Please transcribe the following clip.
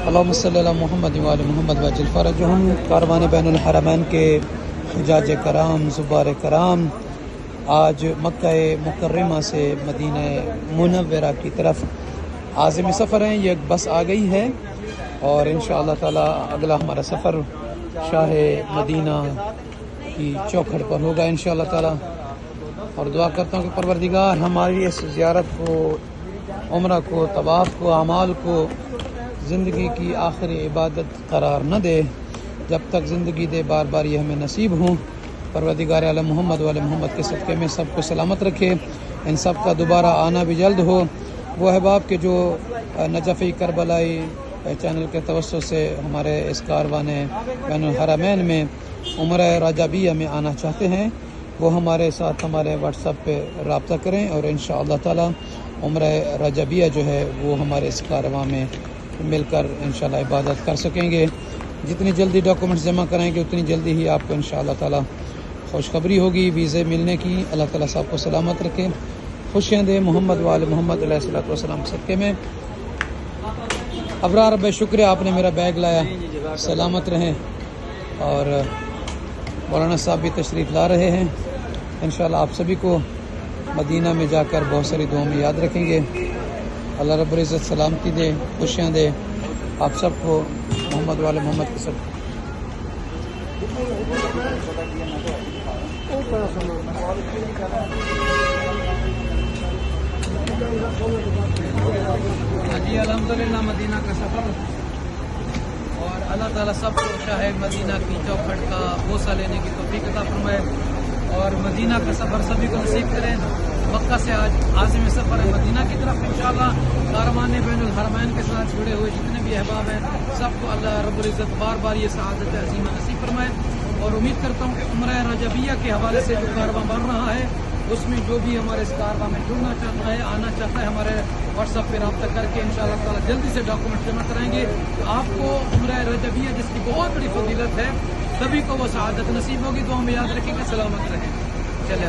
اللہم صلی علی محمد وعلی محمد وعجل فرجہم۔ کاروان بین الحرمین کے حجاج کرام، زبار کرام آج مکہ مکرمہ سے مدینہ منورہ کی طرف عازم سفر ہیں۔ یہ ایک بس آ گئی ہے اور انشاءاللہ تعالی اگلا ہمارا سفر شاہ مدینہ کی چوکھٹ پر ہوگا انشاءاللہ تعالی۔ اور دعا کرتا ہوں کہ پروردگار ہماری اس زیارت کو، عمرہ کو، طواف کو، اعمال کو زندگی کی آخری عبادت قرار نہ دے، جب تک زندگی دے بار بار یہ ہمیں نصیب ہوں۔ پروردگار علی محمد والے محمد کے صدقے میں سب کو سلامت رکھے، ان سب کا دوبارہ آنا بھی جلد ہو۔ وہ احباب کے جو نجفی کربلائی چینل کے توسط سے ہمارے اس کاروان بین الحرمین میں عمرہ رجبیہ میں آنا چاہتے ہیں، وہ ہمارے ساتھ ہمارے واٹس ایپ پہ رابطہ کریں اور انشاءاللہ تعالی عمرہ رجبیہ جو ہے وہ ہمارے اس کاروان میں مل کر انشاءاللہ عبادت کر سکیں گے۔ جتنی جلدی ڈاکومنٹس جمع کرائیں گے اتنی جلدی ہی آپ کو انشاءاللہ تعالی خوشخبری ہوگی ویزے ملنے کی۔ اللہ تعالیٰ صاحب کو سلامت رکھے، خوشیاں دے محمد وآل محمد علیہ الصلوۃ والسلام کے صدقے میں۔ ابرار بھائی شکریہ، آپ نے میرا بیگ لایا، سلامت رہیں۔ اور مولانا صاحب بھی تشریف لا رہے ہیں، انشاءاللہ آپ سبھی کو مدینہ میں جا کر بہت ساری دعاؤں میں یاد رکھیں گے۔ اللہ رب العزت سلامتی دے، خوشیاں دے آپ سب کو محمد والے محمد کے ساتھ۔ جی الحمدللہ مدینہ کا سفر، اور اللہ تعالیٰ سب کو شاہ مدینہ کی چوکھٹ کا بوسہ لینے کی توفیق عطا فرمائے اور مدینہ کا سفر سبھی کو نصیب کریں۔ مکہ سے آج عازم سفر ہے مدینہ کی طرف، انشاءاللہ کاروان بین الحرمین کے ساتھ جڑے ہوئے جتنے بھی احباب ہیں سب کو اللہ رب العزت بار بار یہ سعادت عظیمہ نصیب فرمائے۔ اور امید کرتا ہوں کہ عمرہ رجبیہ کے حوالے سے جو کاروان بن رہا ہے اس میں جو بھی ہمارے اس کاروان میں جڑنا چاہتا ہے، آنا چاہتا ہے، ہمارے واٹس ایپ پہ رابطہ کر کے انشاءاللہ تعالیٰ جلدی سے ڈاکومنٹ جمع کرائیں گے تو آپ کو عمرہ رجبیہ جس کی بہت بڑی فضیلت ہے سبھی کو وہ سعادت نصیب ہوگی۔ دعاؤں میں یاد رکھیں گے، سلامت رہیں۔ چلے